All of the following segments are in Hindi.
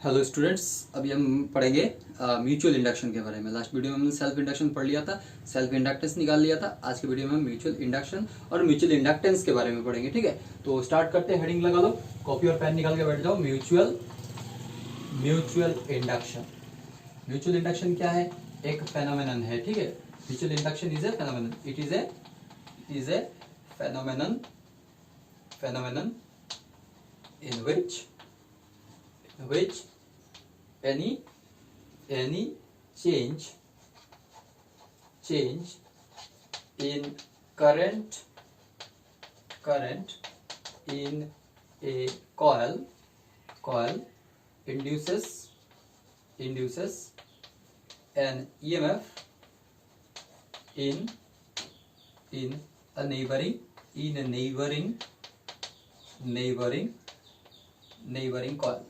हेलो स्टूडेंट्स, अभी हम पढ़ेंगे म्यूचुअल इंडक्शन के बारे में। लास्ट वीडियो में हमने सेल्फ इंडक्शन पढ़ लिया था, सेल्फ इंडक्टेंस निकाल लिया था। आज के वीडियो में हम म्यूचुअल इंडक्शन और म्यूचुअल इंडक्टेंस के बारे में पढ़ेंगे। ठीक है, तो स्टार्ट करते हैं। हेडिंग लगा लो, कॉपी और पेन निकाल के बैठ जाओ। Mutual induction. म्यूचुअल इंडक्शन क्या है? एक फेनोमेनन है। ठीक है, mutual induction is a phenomenon. It is a phenomenon in which any change in current in a coil induces an EMF in a neighboring coil।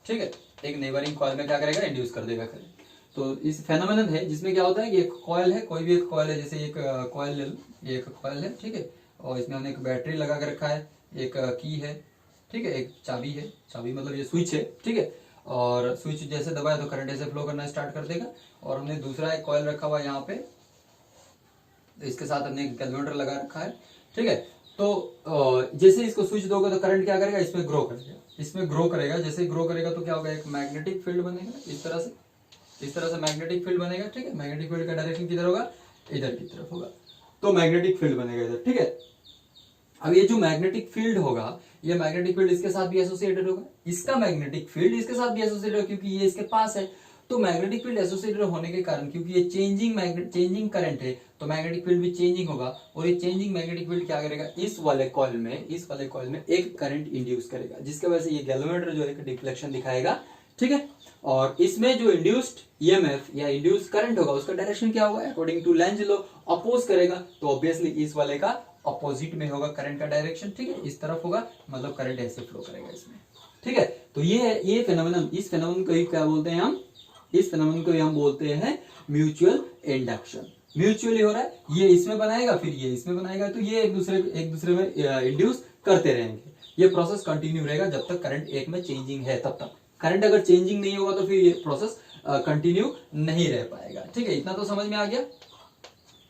ठीक है, एक नेबरिंग कॉइल में क्या करेगा? इंड्यूस कर देगा करंट। तो इस फेनोमेनन है जिसमें क्या होता है कि एक कॉइल है, कोई भी एक कॉइल है, जैसे एक कॉइल ले लो, ये एक कॉइल है। ठीक है, और इसमें हमने एक बैटरी लगा के रखा है, एक की है। ठीक है, एक चाबी है, चाबी मतलब ये स्विच है। ठीक है, और स्विच जैसे दबाया तो करंट ऐसे फ्लो करना स्टार्ट कर देगा। और हमने दूसरा एक कॉइल रखा हुआ है यहाँ पे, तो इसके साथ हमने एक गैल्वेनोमीटर लगा रखा है। ठीक है, तो जैसे इसको स्विच दोगे तो करंट क्या करेगा? इसमें ग्रो करेगा, इसमें ग्रो करेगा। जैसे ग्रो करेगा तो क्या होगा? एक मैग्नेटिक फील्ड बनेगा। इस तरह से मैग्नेटिक फील्ड बनेगा। ठीक है, मैग्नेटिक फील्ड का डायरेक्शन किधर होगा? इधर की तरफ होगा, तो मैग्नेटिक फील्ड बनेगा इधर। ठीक है, अब ये जो मैग्नेटिक फील्ड होगा, ये मैग्नेटिक फील्ड इसके साथ भी एसोसिएटेड होगा, इसका मैग्नेटिक फील्ड इसके साथ भी एसोसिएटेड होगा क्योंकि ये इसके पास है। तो मैग्नेटिक फील्ड एसोसिएटेड होने के कारण, क्योंकि ये चेंजिंग करंट है, तो मैग्नेटिक फील्ड भी चेंजिंग होगा। और ये चेंजिंग मैग्नेटिक फील्ड क्या करेगा? इस वाले कॉइल में एक करंट इंड्यूस करेगा, जिसकी वजह से ये गैल्वेनोमीटर जो है डिफ्लेक्शन दिखाएगा। ठीक है, और इसमें जो इंड्यूस्ड ईएमएफ या इंड्यूस करंट होगा, उसका डायरेक्शन क्या होगा? According to Lenz law oppose करेगा। तो ऑब्वियसली इस वाले का अपोजिट में होगा करंट का डायरेक्शन। ठीक है, इस तरफ होगा, मतलब करंट ऐसे फ्लो करेगा इसमें। ठीक है, तो ये फेनोमेनन, इस फेनोमेनन को क्या बोलते हैं हम? इस फेनोमेनन को हम बोलते हैं म्यूचुअल इंडक्शन। म्यूचुअली हो रहा है, ये इसमें बनाएगा, फिर ये इसमें बनाएगा, तो ये एक दूसरे में इंड्यूस करते रहेंगे। ये प्रोसेस कंटिन्यू रहेगा जब तक करंट एक में चेंजिंग है, तब तक। करंट अगर चेंजिंग नहीं होगा तो फिर ये प्रोसेस कंटिन्यू नहीं रह पाएगा। ठीक है, इतना तो समझ में आ गया।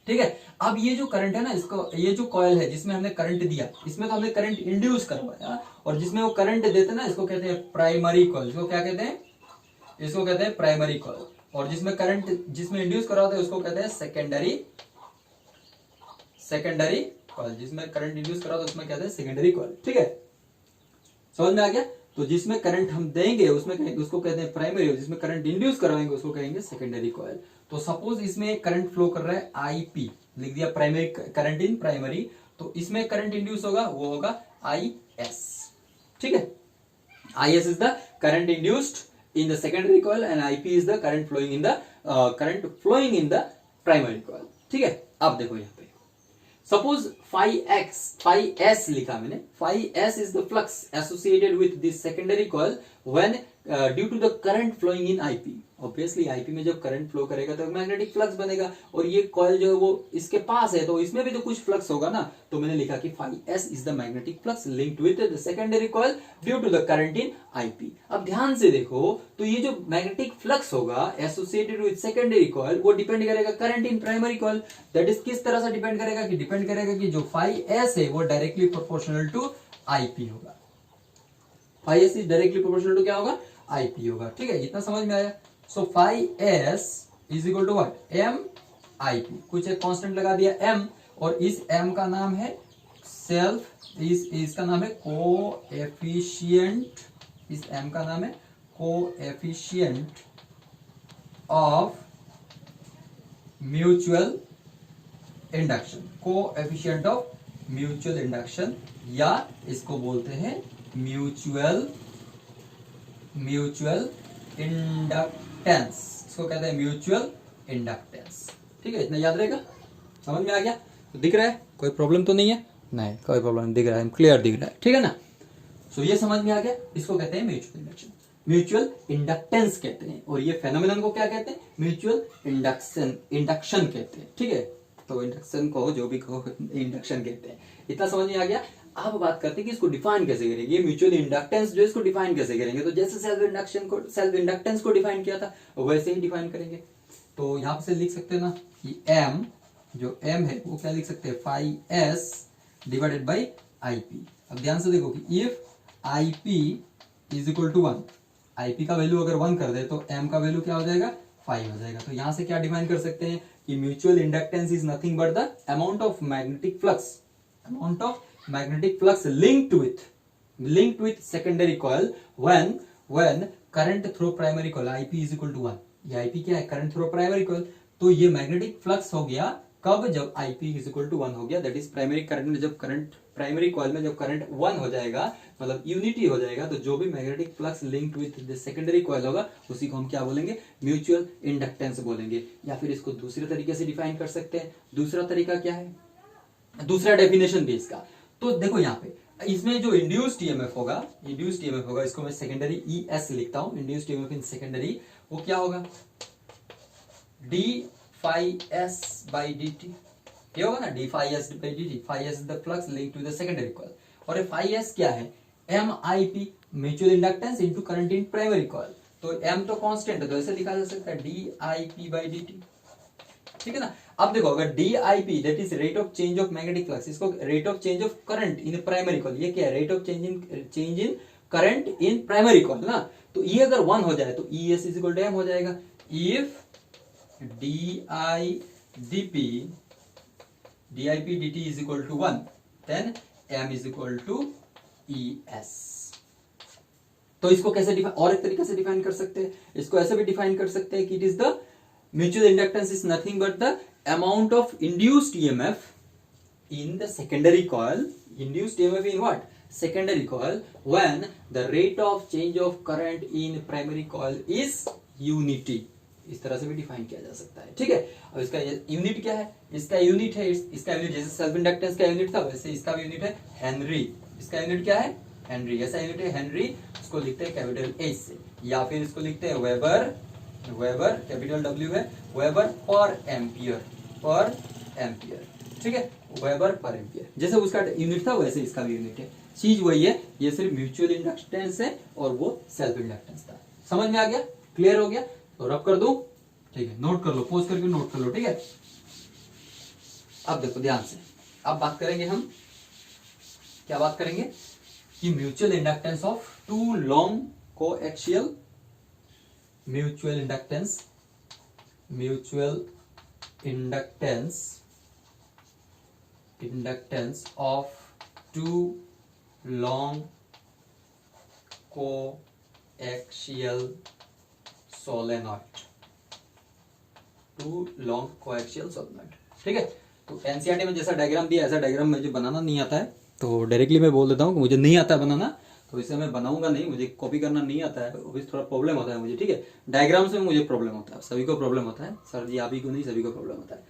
ठीक है, अब ये जो करंट है ना, इसको, ये जो कॉइल है जिसमें हमने करंट दिया, इसमें तो हमने करंट इंड्यूस करवाया, और जिसमें वो करंट देते हैं ना, इसको कहते हैं प्राइमरी कॉइल। इसको क्या कहते हैं? इसको कहते हैं प्राइमरी कॉइल। और जिसमें करंट, जिसमें इंड्यूस करा होता है, उसको कहते हैं सेकेंडरी कॉइल। जिसमें करंट इंड्यूस करा होता है उसमें कहते हैं सेकेंडरी कॉइल। ठीक है, समझ में आ गया? तो जिसमें करंट हम देंगे उसको कहते हैं प्राइमरी, और जिसमें करंट इंड्यूस करवाएंगे उसको कहेंगे सेकेंडरी कॉइल। तो सपोज इसमें करंट फ्लो कर रहा है आईपी, लिख दिया प्राइमरी करंट इन प्राइमरी, तो इसमें करंट इंड्यूस होगा, वो होगा आईएस। ठीक है, IS is the current induced in the secondary coil and IP is the current flowing in the primary coil। ठीक है, अब देखो यहाँ पे सपोज phi s लिखा मैंने। phi s is the flux associated with this secondary coil when due to the current flowing in IP। Obviously IP में जब करंट फ्लो करेगा तो मैग्नेटिक फ्लक्स बनेगा, और ये कॉइल जो है वो इसके पास है, तो इसमें भी तो कुछ फ्लक्स होगा ना। तो मैंने लिखा कि phi s is the magnetic flux linked with the secondary coil due to the current in IP। अब ध्यान से देखो, तो ये जो मैग्नेटिक फ्लक्स होगा एसोसिएटेड विद सेकेंडरी कॉइल, वो डिपेंड करेगा current in primary coil. That is किस तरह से डिपेंड करेगा? कि डिपेंड करेगा कि जो phi s है वो डायरेक्टली प्रोपोर्शनल टू IP होगा। phi s is directly proportional to क्या होगा? IP होगा। ठीक है, इतना समझ में आया? So phi s is equal to what? m IP। कुछ एक कांस्टेंट लगा दिया m, और इस m का नाम है सेल्फ, इसका नाम है कोएफिशिएंट, इस m का नाम है coefficient of mutual induction. Coefficient of mutual induction, या इसको बोलते हैं म्यूचुअल इंडक्टेंस। इसको कहते हैं म्यूचुअल इंडक्टेंस। ठीक है, इतना याद रहेगा? समझ में आ गया? तो दिख रहा है, कोई प्रॉब्लम तो नहीं है? नहीं, कोई प्रॉब्लम नहीं, दिख रहा है, क्लियर दिख रहा है। ठीक है ना? सो ये समझ में आ गया। इसको कहते हैं म्यूचुअल इंडक्शन, म्यूचुअल इंडक्टेंस कहते हैं। और ये फेनोमेनन को क्या कहते हैं? म्यूचुअल इंडक्शन कहते हैं। ठीक है, तो इंडक्शन को जो भी कहो इंडक्शन कहते हैं। इतना समझ में आ गया? अब बात करते हैं कि इसको डिफाइन कैसे करेंगे, ये म्यूचुअल इंडक्टेंस जो इसको डिफाइन कैसे करेंगे। तो जैसे सेल्फ इंडक्टेंस को डिफाइन किया था वैसे ही डिफाइन करेंगे। तो यहां से लिख सकते हैं ना कि m, जो m है वो क्या लिख सकते हैं, phi s divided by ip। अब ध्यान से देखो कि if ip is equal to 1, ip का वैल्यू अगर 1 कर दे तो m का वैल्यू क्या हो जाएगा, 5 हो जाएगा। तो यहां से क्या डिफाइन कर सकते हैं कि mutual inductance is nothing but the amount of magnetic flux linked with secondary coil when current through primary coil ip is equal to 1। ये ip क्या है, करंट थ्रू प्राइमरी कॉइल। तो ये मैग्नेटिक फ्लक्स हो गया कब, जब ip इज इक्वल टू 1 हो गया, दैट इज प्राइमरी करंट में जब करंट प्राइमरी कॉइल में जब करंट 1 हो जाएगा, मतलब यूनिटी हो जाएगा, तो जो भी magnetic flux linked with the secondary coil होगा उसी को हम क्या बोलेंगे, म्यूचुअल इंडक्टेंस बोलेंगे। या फिर इसको दूसरे तरीके से डिफाइन कर सकते हैं। दूसरा तरीका क्या है, दूसरा डेफिनेशन भी इसका। तो देखो यहाँ पे इसमें जो इंड्यूस्ड ईएमएफ होगा इसको मैं सेकेंडरी ES लिखता हूं। इंड्यूस्ड ईएमएफ इन सेकेंडरी वो क्या होगा, d phi s by dt, ये होगा ना, d phi s by dt। phi s is the flux link to the secondary coil, और phi s क्या है, MIP mutual inductance into current in primary coil. तो m तो कांस्टेंट है तो ऐसे लिखा जा सकता है dIP by dt, ठीक है ना। अब देखो अगर dIP that is rate of change of magnetic flux, इसको rate of change of current in primary coil, ये क्या है, rate of change in current in primary coil ना। तो ये अगर 1 हो जाए तो ES is equal to m हो जाएगा। If dIP dt is equal to 1 then m is equal to ES। तो इसको कैसे डिफाइन, और एक तरीके से डिफाइन कर सकते हैं, इसको ऐसे भी डिफाइन कर सकते हैं कि it is the mutual inductance is nothing but the amount of induced EMF in the secondary coil, induced EMF in what, secondary coil, when the rate of change of current in primary coil is unity। इस तरह से भी डिफाइन किया जा सकता है, ठीक है। अब इसका यूनिट क्या है, इसका यूनिट है, इसका यूनिट जैसे सेल्फ इंडक्टेंस का यूनिट था वैसे इसका भी यूनिट है हेनरी। इसका यूनिट क्या है, हेनरी। ऐसा यूनिट है हेनरी, इसको लिखते हैं कैपिटल H से, या फिर इसको लिखते हैं वेबर कैपिटल W है, वेबर पर एम्पियर, ठीक है, वेबर पर एम्पियर। जैसे उसका यूनिट था वैसे इसका भी यूनिट है, चीज वही है, ये सिर्फ म्यूचुअल इंडक्टेंस है और वो सेल्फ इंडक्टेंस था। समझ में आ गया, क्लियर हो गया। तो रब कर दूं, ठीक है, नोट कर लो, पॉज करके नोट कर लो, ठीक है। अब देखो ध्यान से, अब बात करेंगे हम, क्या बात करेंगे कि mutual inductance of two long coaxial, mutual inductance of two long coaxial solenoid, ठीक है। तो एनसीईआरटी में जैसा डायग्राम दिया ऐसा डायग्राम मुझे बनाना नहीं आता है, तो डायरेक्टली मैं बोल देता हूँ कि मुझे नहीं आता है बनाना, तो इसे मैं बनाऊंगा नहीं, मुझे कॉपी करना नहीं आता है, थोड़ा प्रॉब्लम होता है मुझे, ठीक है। डायग्राम से मुझे प्रॉब्लम होता है, सभी को प्रॉब्लम होता है, सर जी आप ही को नहीं, सभी को प्रॉब्लम होता है।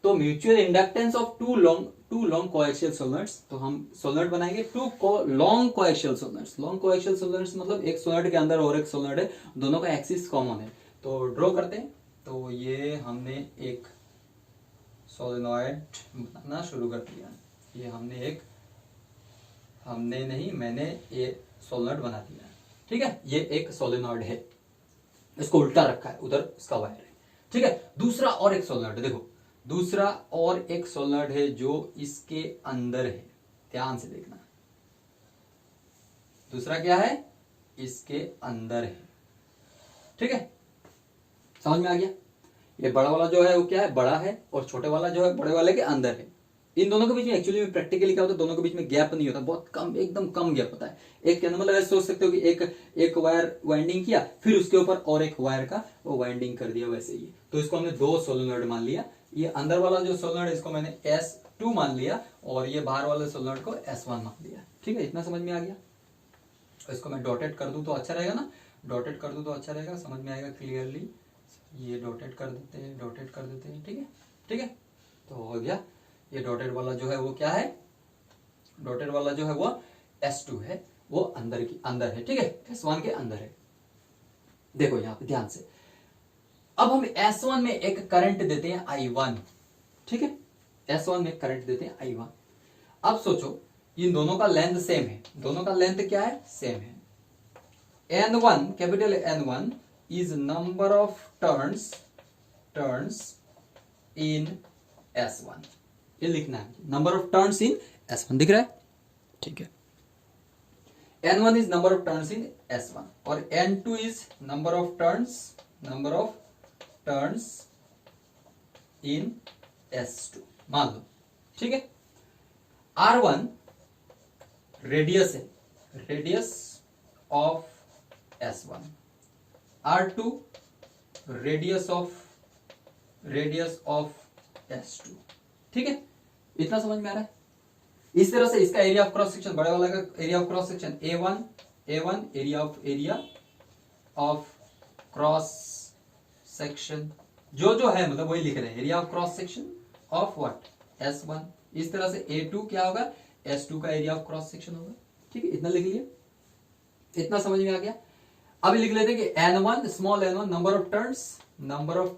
तो mutual inductance of two long coaxial solenoids, तो हम सोलेनॉइड बनाएंगे टू लॉन्ग कोएक्सियल सोलेनॉइड्स। लॉन्ग कोएक्सियल सोलेनॉइड्स मतलब एक सोलेनॉइड के अंदर और एक सोलेनॉइड है, दोनों का एक्सिस कॉमन है। तो ड्रॉ करते हैं। तो ये हमने एक सोलेनॉइड बनाना शुरू कर दिया, ये मैंने ये सोलेनॉइड बना दिया, ठीक है। ये एक सोलेनॉइड है, इसको उल्टा रखा है, उधर उसका वायर है, ठीक है। दूसरा और एक सोलेनॉइड है, देखो दूसरा और एक सोलेनॉइड है जो इसके अंदर है, ध्यान से देखना। दूसरा क्या है, इसके अंदर है, ठीक है। समझ में आ गया। ये बड़ा वाला जो है वो क्या है, बड़ा है, और छोटे वाला जो है बड़े वाले के अंदर है। इन दोनों के बीच में एक्चुअली में प्रैक्टिकली क्या होता है, दोनों के बीच में गैप नहीं होता, बहुत कम, एकदम कम गैप होता है। एक के अंदर मतलब ऐसे सोच सकते हो कि एक वायर वाइंडिंग किया, फिर उसके ऊपर और एक वायर का वो वाइंडिंग कर दिया, वैसे ही। तो इसको हमने दो सोलेनॉइड मान लिया। ये अंदर वाला जो सोलेनॉइड है इसको मैंने S2 मान लिया, और ये बाहर वाले सोलेनॉइड को S1 मान लिया, ठीक है। इतना समझ में आ गया। इसको मैं डॉटेड कर दूं तो अच्छा रहेगा ना, डॉटेड कर दूं तो अच्छा रहेगा, समझ में आएगा क्लियरली। ये डॉटेड कर देते हैं, ठीक है। तो हो गया। ये डॉटेड वाला जो है वो क्या है, डॉटेड वाला जो है वो S2 है, वो अंदर है, ठीक है, S1 के अंदर है। देखो यहां पे ध्यान से, अब हम S1 में एक करंट देते हैं I1, ठीक है। S1 में करंट देते हैं I1। अब सोचो इन दोनों का लेंथ सेम है, दोनों का लेंथ क्या है, सेम है। N1 capital N1 is number of turns in S1, ये लिखना है, number of turns in S1 दिख रहा है, ठीक है। N1 is number of turns in S1 और N2 is number of turns in S2 मान लो, ठीक है। R1 रेडियस है, radius of S1, R2 radius of S2, ठीक है। इतना समझ में आ रहा है। इस तरह से इसका एरिया ऑफ क्रॉस सेक्शन, बड़े वाला का area of cross section A1 area of cross section जो है मतलब वही लिख रहे हैं, area of cross section of what, S1। इस तरह से A2 क्या होगा, S2 का एरिया ऑफ क्रॉस सेक्शन होगा, ठीक है। इतना लिख लिया, इतना समझ में आ गया। अभी लिख लेते हैं कि N1 small n1 number of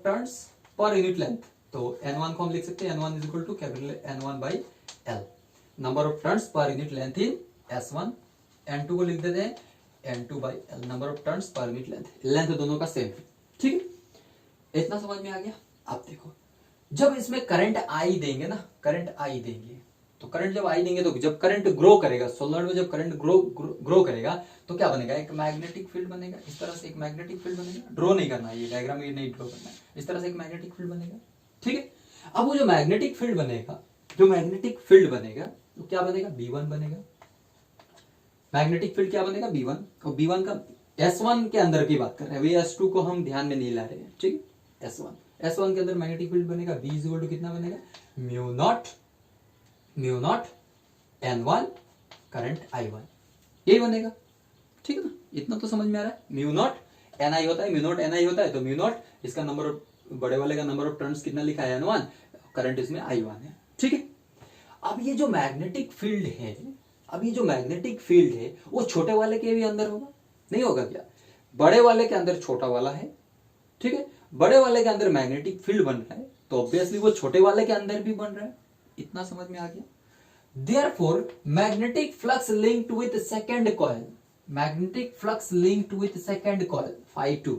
turns per unit length, तो N1 को हम लिख सकते हैं N1 is equal to capital N1 by L, number of turns per unit length in S1। N2 को लिख देते हैं N2 by L, number of turns per unit length दोनों का सेम है, ठीक है। इतना समझ में आ गया। अब देखो, जब इसमें करंट आई देंगे ना, करंट आई देंगे, तो करंट जब आई देंगे तो जब करंट ग्रो करेगा सोलनॉइड में, जब करंट ग्रो करेगा तो क्या बनेगा, एक मैग्नेटिक फील्ड बनेगा। इस तरह से एक मैग्नेटिक फील्ड बनेगा, ड्रॉ नहीं करना है ये डायग्राम, ये नहीं ड्रॉ करना है, इस तरह से एक मैग्नेटिक फील्ड बनेगा, ठीक है। अब वो जो मैग्नेटिक फील्ड बनेगा तो क्या बनेगा, B1 बनेगा। मैग्नेटिक फील्ड क्या बनेगा, B1, और B1 का S1 के अंदर की बात कर रहे हैं, वे S2 को हम ध्यान में नहीं ला रहे हैं, ठीक है। S1 के अंदर मैग्नेटिक फील्ड बनेगा, B इज इक्वल टू कितना बनेगा, mu naught N1 current I1, यही बनेगा, ठीक है ना। इतना तो समझ में आ रहा है। म्यू नॉट Ni होता है, तो म्यू नॉट इसका नंबर ऑफ, बड़े वाले का नंबर ऑफ टर्न्स कितना लिखा है, N1, करंट इसमें I1 है, ठीक है। अब ये जो मैग्नेटिक फील्ड है, वो छोटे वाले के भी अंदर होगा, नहीं होगा क्या, बड़े वाले के अंदर छोटा वाला है, ठीक है। बड़े वाले के अंदर मैग्नेटिक फील्ड बन रहा है, तो ऑब्वियसली वो छोटे वाले के अंदर भी बन रहा है। इतना समझ में आ गया। Therefore, magnetic flux linked with second coil, phi2,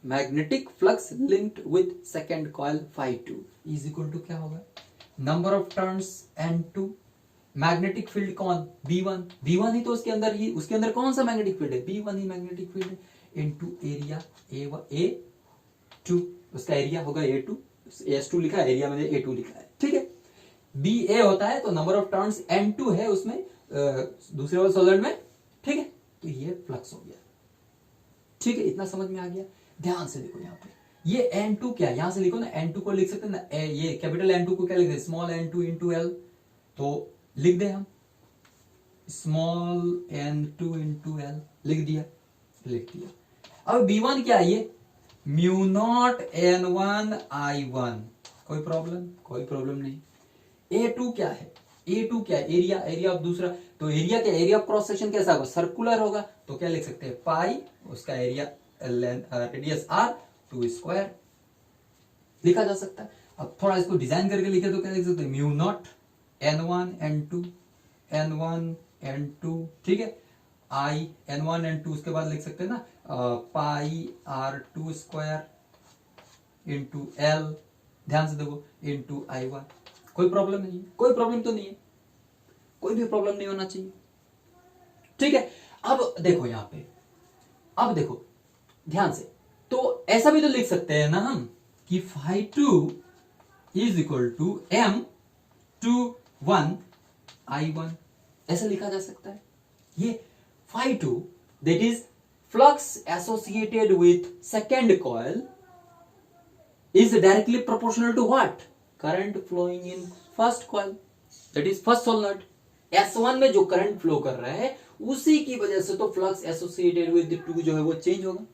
magnetic flux linked with second coil phi2 is equal to क्या होगा, number of turns N2, magnetic field कौन, B1 ही तो उसके अंदर कौन सा मैग्नेटिक फील्ड है, B1 ही मैग्नेटिक फील्ड है, इनटू एरिया A2, उसका एरिया होगा A2, S2 लिखा है, एरिया मैंने A2 लिखा है, ठीक है। BA होता है तो नंबर ऑफ टर्न्स N2 है उसमें, दूसरे वाले सॉलिड में, ठीक है। तो ये फ्लक्स हो गया, ठीक है। इतना समझ में आ गया। ध्यान से देखो यहाँ पे, ये N2 क्या है, यहां से लिखो ना, N2 को लिख सकते हैं ना, ये कैपिटल N2 को क्या लिखते हैं, स्मॉल n2 इंटू L, तो लिख दे हम स्मॉल n2 इंटू L, लिख दिया। अब B1 क्या है, ये म्यू नॉट N1 I1, कोई प्रॉब्लम नहीं। A2 क्या है, एरिया ऑफ दूसरा, तो एरिया ऑफ क्रॉस सेक्शन कैसा होगा, सर्कुलर होगा, तो क्या लिख सकते हैं, पाई, उसका एरिया रेडियस R 2 स्क्वायर लिखा जा सकता है। अब थोड़ा इसको डिजाइन करके लिखे तो क्या लिख सकते हैं, म्यू नॉट N1 N2, ठीक है, I N1 N2, उसके बाद लिख सकते हैं ना पाई R2 स्क्वायर इंटू L, ध्यान से देखो, इंटू I1। कोई प्रॉब्लम नहीं है, कोई भी प्रॉब्लम नहीं होना चाहिए, ठीक है। अब देखो यहाँ पे, अब देखो ध्यान से, तो ऐसा भी तो लिख सकते हैं ना हम कि phi2 is equal to M21 I1, ऐसा लिखा जा सकता है। ये phi2 that is flux associated with second coil is directly proportional to what, current flowing in first coil, that is first solenoid। S1 में जो करंट फ्लो कर रहा है उसी की वजह से तो फ्लक्स एसोसिएटेड विद 2 जो है वो चेंज होगा,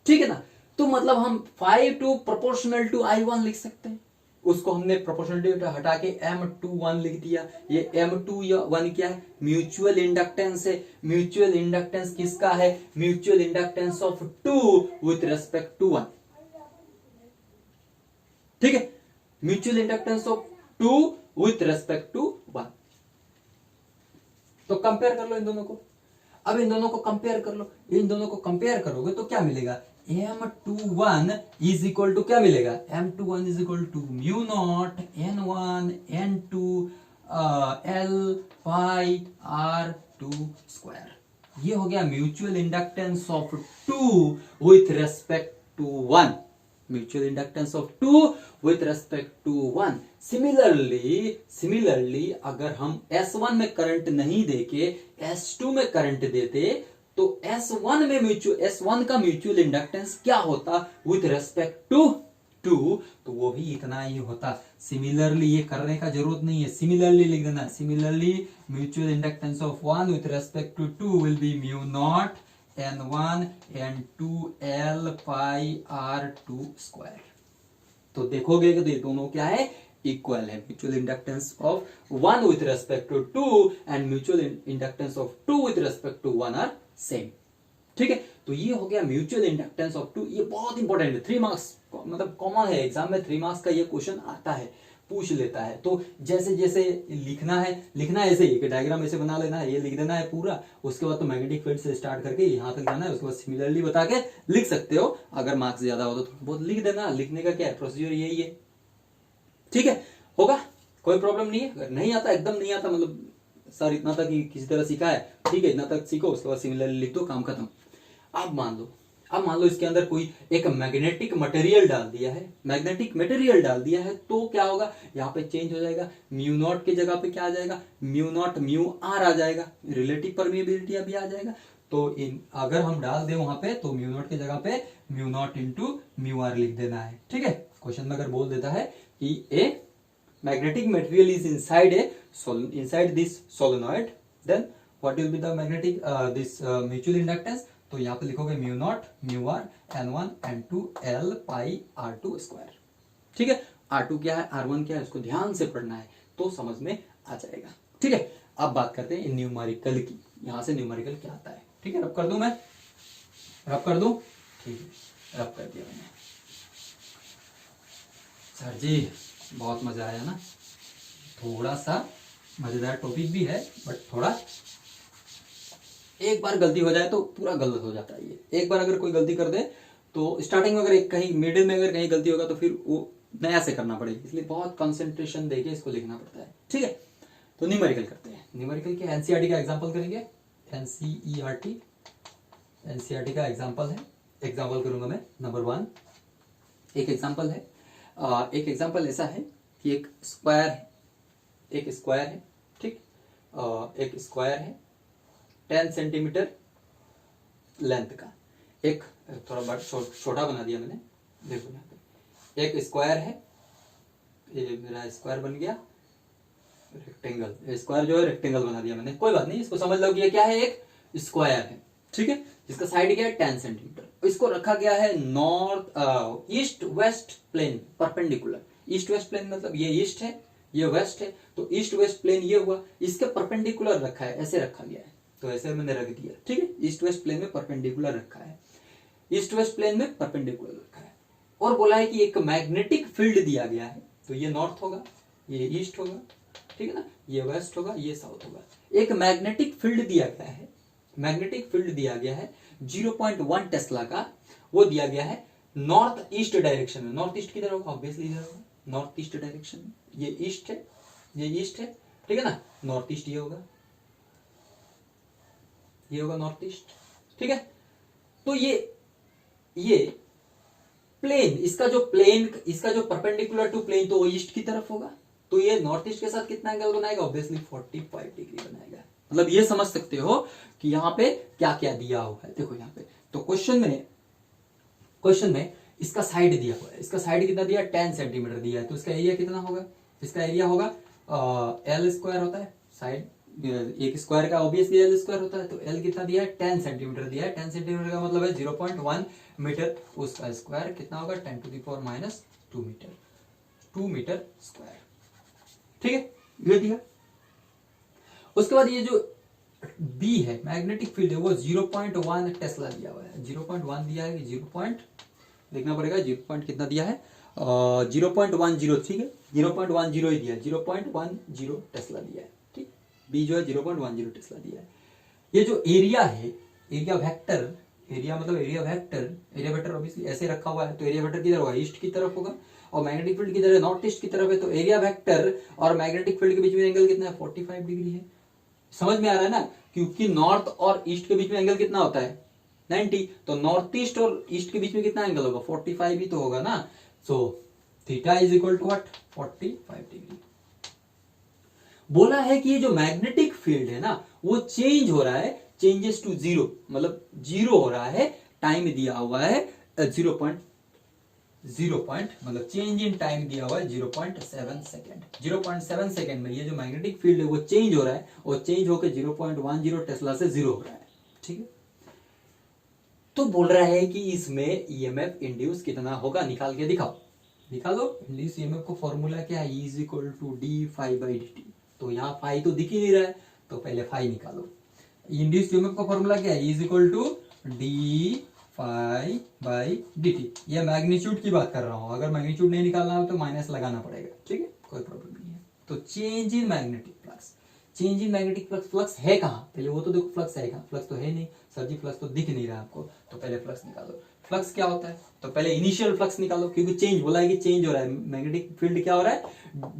ठीक है ना। तो मतलब हम phi2 प्रोपोर्शनल टू I1 लिख सकते हैं, उसको हमने प्रोपोर्शनलिटी हटा के M21 लिख दिया। ये M21 क्या है, म्यूचुअल इंडक्टेंस है। म्यूचुअल इंडक्टेंस किसका है, mutual inductance of 2 with respect to 1, ठीक है, mutual inductance of 2 with respect to 1। तो कंपेयर कर लो इन दोनों को। अब इन दोनों को कंपेयर कर लो, इन दोनों को कंपेयर करोगे तो क्या मिलेगा, M21 इज इक्वल टू क्या मिलेगा, M21 is equal to mu naught N1 N2 L pi R2 square. ये हो गया mutual inductance of 2 with respect to 1, mutual inductance of 2 with respect to 1। Similarly अगर हम S1 में करंट नहीं देके S2 में करंट देते तो S1 का म्यूचुअल इंडक्टेंस क्या होता विथ रेस्पेक्ट टू 2, तो वो भी इतना ही होता। सिमिलरली ये करने का जरूरत नहीं है, सिमिलरली लिख देना, similarly mutual inductance of 1 with respect to 2 will be mu naught N1 N2 L pi R2 square. तो देखोगे कि ये दोनों क्या है, इक्वल है। Mutual inductance of 1 with respect to 2 and mutual inductance of 2 with respect to 1 are same. ठीक है, तो ये हो गया म्यूचुअल इंडक्टेंस ऑफ 2। ये बहुत इंपॉर्टेंट है, 3 मार्क्स मतलब कॉमन है, एग्जाम में 3 मार्क्स का ये क्वेश्चन आता है, पूछ लेता है। तो जैसे जैसे लिखना है ऐसे ही, डायग्राम ऐसे बना लेना है, ये लिख देना है पूरा, उसके बाद तो मैग्नेटिक फील्ड से स्टार्ट करके यहां तक जाना है, उसके बाद सिमिलरली बता के लिख सकते हो। अगर मार्क्स ज्यादा हो तो बहुत लिख देना, लिखने का क्या है, प्रोसीजर यही है। ठीक है, होगा, कोई प्रॉब्लम नहीं है। अगर नहीं आता, एकदम नहीं आता, मतलब सर इतना तक किसी तरह सीखा है, ठीक है, इतना तक सीखो, उसके बाद सिमिलरली लिख दो, काम खत्म। अब मान लो इसके अंदर कोई एक मैग्नेटिक मटेरियल डाल दिया है, तो क्या होगा, यहाँ पे चेंज हो जाएगा, म्यू नॉट की जगह पे क्या आ जाएगा, म्यू नॉट म्यू आर आ जाएगा, रिलेटिव परमिएबिलिटी अभी आ जाएगा। तो अगर हम डाल दें वहां पे, तो म्यू नॉट की जगह पे mu naught into mu R लिख देना है। ठीक है, क्वेश्चन में अगर बोल देता है कि ए magnetic material is inside this solenoid, then what will be the magnetic mutual inductance, तो यहाँ पे लिखोगे mu naught mu R N1 N2 L pi R2 square. ठीक है, R2 क्या है, R1 क्या है, उसको ध्यान से पढ़ना है तो समझ में आ जाएगा। ठीक है, अब बात करते हैं न्यूमेरिकल की। यहां से न्यूमेरिकल क्या आता है, ठीक है, रब कर दूं मैं, रब कर दूं, ठीक है, रब कर दिया मैंने। सर जी बहुत मजा आया ना, थोड़ा सा मजेदार टॉपिक भी है, बट थोड़ा एक बार गलती हो जाए तो पूरा गलत हो जाता है। ये एक बार अगर कोई गलती कर दे तो स्टार्टिंग में अगर कहीं मिडिल में अगर कहीं गलती होगा तो फिर वो नया से करना पड़ेगा, इसलिए बहुत कंसंट्रेशन देके इसको लिखना पड़ता है। ठीक है, तो न्यूमेरिकल करते हैं। न्यूमेरिकल के एनसीईआरटी का एग्जांपल करेंगे, एनसीईआरटी का एग्जांपल है, एग्जांपल करूंगा मैं। नंबर 1 एक एग्जांपल है, एक एग्जांपल ऐसा है कि एक स्क्वायर है, ठीक, एक स्क्वायर है 10 सेंटीमीटर लेंथ का, एक थोड़ा छोटा बना दिया मैंने, देखो यहाँ पे एक स्क्वायर है, ये मेरा स्क्वायर बन गया रेक्टेंगल, स्क्वायर जो है रेक्टेंगल बना दिया मैंने, कोई बात नहीं, इसको समझ लो कि ये क्या है, एक स्क्वायर है। ठीक है, जिसका साइड क्या है 10 सेंटीमीटर, इसको रखा गया है north east west plane perpendicular. East west plane मतलब ये ईस्ट है ये वेस्ट है, तो ईस्ट वेस्ट प्लेन ये हुआ, इसके परपेंडिकुलर रखा है, ऐसे रखा गया है, तो ऐसे मैंने रख दिया। ठीक है, ईस्ट वेस्ट प्लेन में परपेंडिकुलर रखा है, ईस्ट वेस्ट प्लेन में परपेंडिकुलर रखा है, और बोला है कि एक मैग्नेटिक फील्ड दिया गया है, तो ये नॉर्थ होगा, ये ईस्ट होगा, ठीक है ना, ये वेस्ट होगा, ये साउथ होगा। एक मैग्नेटिक फील्ड दिया गया है, मैग्नेटिक फील्ड दिया गया है 0.1 टेस्ला का, वो दिया गया है नॉर्थ ईस्ट डायरेक्शन में। नॉर्थ ईस्ट किधर होगा, ऑब्वियसली इधर होगा, नॉर्थ ईस्ट डायरेक्शन में। ये ईस्ट है, ये ईस्ट है, ठीक है ना, नॉर्थ ईस्ट ये होगा, ये होगा नॉर्थ ईस्ट। ठीक है, तो ये प्लेन, इसका जो परपेंडिकुलर टू प्लेन, तो वो ईस्ट की तरफ होगा, तो ये नॉर्थ ईस्ट के साथ कितना एंगल बनाएगा, ऑब्वियसली 45 डिग्री बनाएगा। मतलब ये समझ सकते हो कि यहाँ पे क्या क्या दिया हुआ है। देखो यहाँ पे तो क्वेश्चन में इसका साइड दिया हुआ है, इसका साइड कितना दिया, 10 सेंटीमीटर दिया है, तो इसका एरिया कितना होगा, इसका एरिया होगा L स्क्वायर होता है, साइड एक स्क्वायर का ऑब्वियसली L स्क्वायर होता है, तो L कितना दिया है, 10 सेंटीमीटर दिया है। 10 सेंटीमीटर का मतलब है 0.1 मीटर, उसका स्क्वायर कितना होगा, 10⁻⁻2 मीटर, 2 मीटर स्क्वायर। ठीक है, ये दिया। उसके बाद ये जो B है, मैग्नेटिक फील्ड है, वो 0.1 टेस्ला दिया हुआ है, 0.1 दिया है कि 0. देखना पड़ेगा 0. कितना दिया है, 0.10, ठीक है, 0.10 ही दिया है, 0.10 टेस्ला दिया है। ठीक, बी जो है 0.10 टेस्ला दिया है। ये जो एरिया है, एरिया वेक्टर, एरिया मतलब एरिया वेक्टर ऑब्वियसली ऐसे रखा हुआ है, तो एरिया वेक्टर किधर होगा, ईस्ट की तरफ होगा, और मैग्नेटिक फील्ड किधर है, नॉर्थ ईस्ट की तरफ है, तो एरिया वेक्टर और मैग्नेटिक फील्ड के बीच में एंगल कितना है, 45 डिग्री है। समझ में आ रहा है ना, क्योंकि नॉर्थ और ईस्ट के बीच में एंगल कितना होता है, 90, तो नॉर्थ ईस्ट और ईस्ट के बीच में कितना एंगल होगा, 45 ही तो होगा ना। So theta is equal to what, 45 degree. बोला है कि ये जो मैग्नेटिक फील्ड है ना वो चेंज हो रहा है, चेंजेस टू जीरो, मतलब जीरो हो रहा है, टाइम दिया हुआ है 0.0 मतलब चेंज इन टाइम दिया हुआ है 0.7 सेकेंड। 0.7 सेकेंड में ये जो मैग्नेटिक फील्ड है वो चेंज हो रहा है, और चेंज होकर 0.10 टेस्ला से जीरो हो रहा है। ठीक है, तो बोल रहा है कि इसमें ईएमएफ इंड्यूस कितना होगा, निकाल के दिखाओ। निकालो इंड्यूस ईएमएफ को, फॉर्मूला क्या है, E is equal to D phi by D T. तो यहाँ फाई तो दिख ही नहीं रहा है, तो पहले फाई निकालो। इंड्यूस ईएमएफ का फॉर्मूला क्या है, E is equal to D phi by D T. ये मैग्नीट्यूड की बात कर रहा हूं, अगर मैग्नीट्यूड नहीं निकालना हो तो माइनस लगाना पड़ेगा। ठीक है, कोई प्रॉब्लम नहीं है। तो change in magnetic flux, change in magnetic flux, flux है कहां, पहले वो तो देखो, फ्लक्स है कहां, फ्लक्स तो है नहीं सर जी, फ्लक्स तो दिख नहीं रहा आपको, तो पहले फ्लक्स निकालो। फ्लक्स क्या होता है, तो पहले इनिशियल फ्लक्स निकालो, क्योंकि चेंज बोला है कि चेंज हो रहा है, मैग्नेटिक फील्ड क्या हो रहा है,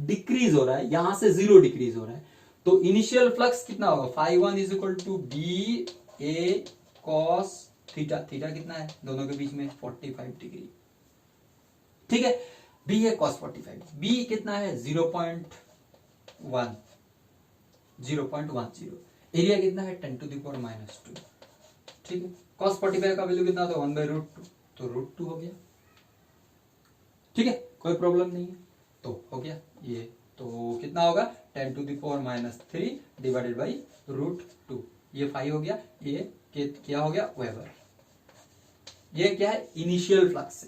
डिक्रीज हो रहा है, यहां से जीरो डिक्रीज हो रहा है। तो इनिशियल फ्लक्स कितना होगा, phi one is equal to B A cos theta. Theta कितना है दोनों के बीच में, 45 डिग्री। ठीक है, बी है कॉस 45, बी कितना है 0.10, एरिया कितना है 10 टू द पावर -2। ठीक है, कॉस 45 का वैल्यू कितना था 1/√2, तो √2 हो गया। ठीक है, कोई प्रॉब्लम नहीं है, तो हो गया ये, तो कितना होगा 10 to the power -3 divided by √2, ये 5 हो गया, ये क्या हो गया वेबर। ये क्या है, इनिशियल फ्लक्स से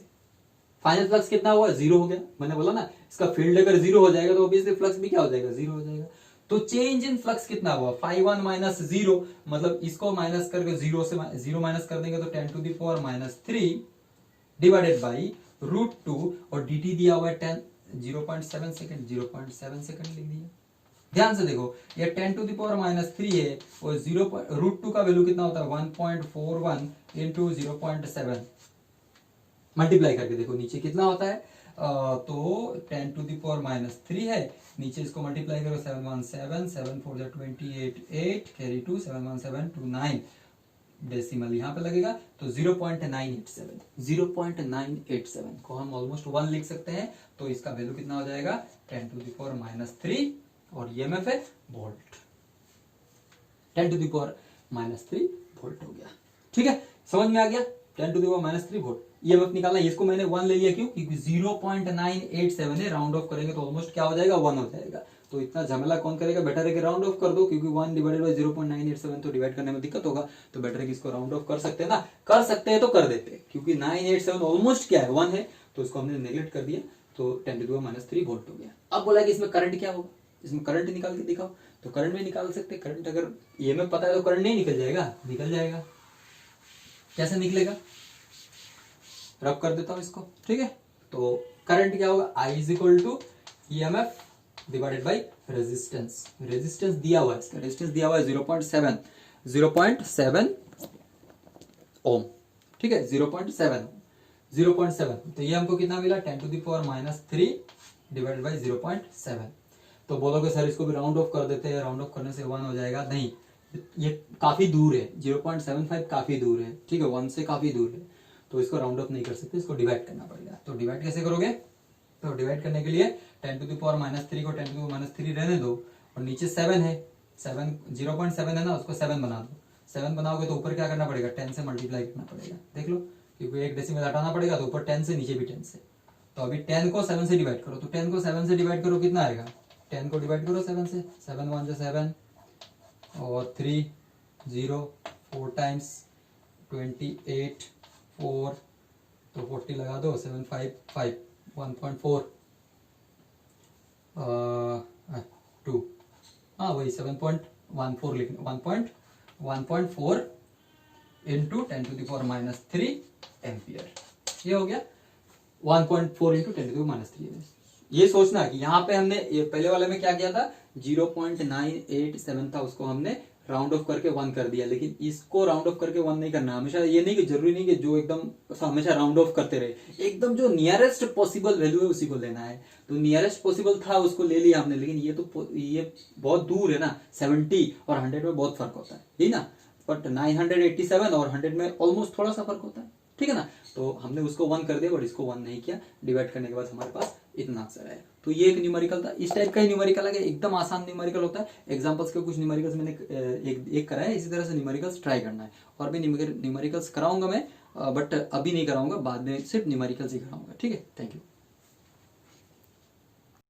फाइनल फ्लक्स कितना हुआ, जीरो हो गया। मैंने बोला ना, इसका फील्ड अगर जीरो हो जाएगा तो ऑब्वियसली फ्लक्स भी क्या हो जाएगा, जीरो हो जाएगा। तो चेंज इन फ्लक्स कितना हुआ, 5 1 -0, मतलब इसको माइनस करके जीरो माइनस कर देंगे तो 10 to the power -3 divided by √2, और dt दिया हुआ है 0.7 सेकंड, 0.7 सेकंड लिख दिया। ध्यान से देखो, ये 10 टू द पावर -3 है, और √2 का वैल्यू कितना होता है 1.41 इंटू 0.7, मल्टीप्लाई करके देखो नीचे कितना होता है, तो 10 टू द पावर -3 है, नीचे इसको मल्टीप्लाई करो 717, 7 4 28, 8 कैरी 2, 71729 डेसिमल यहाँ पे लगेगा, तो 0.987, 0.987 को हम ऑलमोस्ट 1 लिख सकते हैं। तो इसका वैल्यू कितना हो जाएगा 10 टू द पावर -3, और ईएमएफ है volt, 10 to the power -3 volt हो गया। ठीक है, समझ में आ गया, 10 to the power -3 volt. EMF निकालना है, इसको मैंने 1 ले लिया, क्यों, क्योंकि 0.987 है, राउंड ऑफ करेंगे तो ऑलमोस्ट क्या हो जाएगा 1 हो जाएगा। तो इतना झमेला कौन करेगा, बेटर है कि राउंड ऑफ कर दो, क्योंकि 1 डिवाइडेड बाई 0.987 तो डिवाइड करने में दिक्कत होगा, तो बेटर है कि इसको राउंड ऑफ कर सकते हैं ना, कर सकते हैं तो कर देते हैं, क्योंकि 987 ऑलमोस्ट क्या है 1 है, तो इसको हमने नेग्लेक्ट कर दिया, तो 10 टू द पावर -3 वोल्ट हो गया। अब बोला कि इसमें करंट क्या होगा, इसमें करंट निकाल के दिखाओ, तो करंट में निकाल सकते हैं। करंट अगर ईएमएफ पता है तो करंट नहीं निकल जाएगा, निकल जाएगा। कैसे निकलेगा, रब कर देता हूं इसको। ठीक है, तो करंट क्या होगा, I is equal to EMF divided by resistance. Resistance दिया हुआ है, इसका रेजिस्टेंस दिया हुआ है 0.7 ओम। ठीक है, 0.7, तो ये हमको कितना मिला 10 to the power -3 divided by 0.7। तो बोलोगे सर इसको भी राउंड ऑफ कर देते हैं, राउंड ऑफ करने से 1 हो जाएगा, नहीं, ये काफी दूर है, 0.75 काफी दूर है। ठीक है, 1 से काफी दूर है, तो इसको राउंड ऑफ नहीं कर सकते, इसको डिवाइड करना पड़ेगा। तो डिवाइड कैसे करोगे, तो डिवाइड करने के लिए 10 टू द पावर -3 को 10 टू द पावर -3 रहने दो, और नीचे 7 है, 0.7 है ना, उसको 7 बना दो। 7 बनाओगे तो ऊपर क्या करना पड़ेगा, 10 से मल्टीप्लाई करना पड़ेगा। देख लो, क्योंकि एक डेसिमल हटाना पड़ेगा, तो ऊपर 10 से, नीचे भी 10 से। तो अभी 10 को 7 से डिवाइड करो, तो 10 को 7 से डिवाइड करो, कितना आएगा, 10 को डिवाइड करो 7 से, 7 1 7 और 3 0 4 टाइम्स 28 4, तो 40 लगा दो, 7 5 5 1.4 2, हाँ वही 7.14 लिखना, 1.4 into 10 to the power -3 ampere, ये हो गया 1.4 इंटू 10 टू द पावर -3। ये सोचना कि यहाँ पे हमने पहले वाले में क्या किया था, 0.987 था, उसको हमने राउंड ऑफ करके 1 कर दिया, लेकिन इसको राउंड ऑफ करके 1 नहीं करना। हमेशा ये नहीं कि जरूरी नहीं कि जो एकदम हमेशा राउंड ऑफ करते रहे, एकदम जो नियरेस्ट पॉसिबल वैल्यू है उसी को लेना है। तो नियरेस्ट पॉसिबल था उसको ले लिया हमने, लेकिन ये बहुत दूर है ना, 70 और 100 में बहुत फर्क होता है, यही ना। बट 987 और 100 में ऑलमोस्ट थोड़ा सा फर्क होता है, ठीक है ना। तो हमने उसको 1 कर दिया और इसको 1 नहीं किया। डिवाइड करने के बाद हमारे पास इतना आंसर है। तो ये एक न्यूमेरिकल था। इस टाइप का ही न्यूमेरिकल है, एकदम आसान न्यूमेरिकल होता है। एग्जांपल्स के कुछ न्यूमेरिकल्स मैंने एक कराया, इसी तरह से न्यूमेरिकल्स ट्राई करना है। और भी न्यूमेरिकल्स कराऊंगा मैं, बट अभी नहीं कराऊंगा, बाद में सिर्फ न्यूमेरिकल्स ही कराऊंगा, ठीक है। Thank you.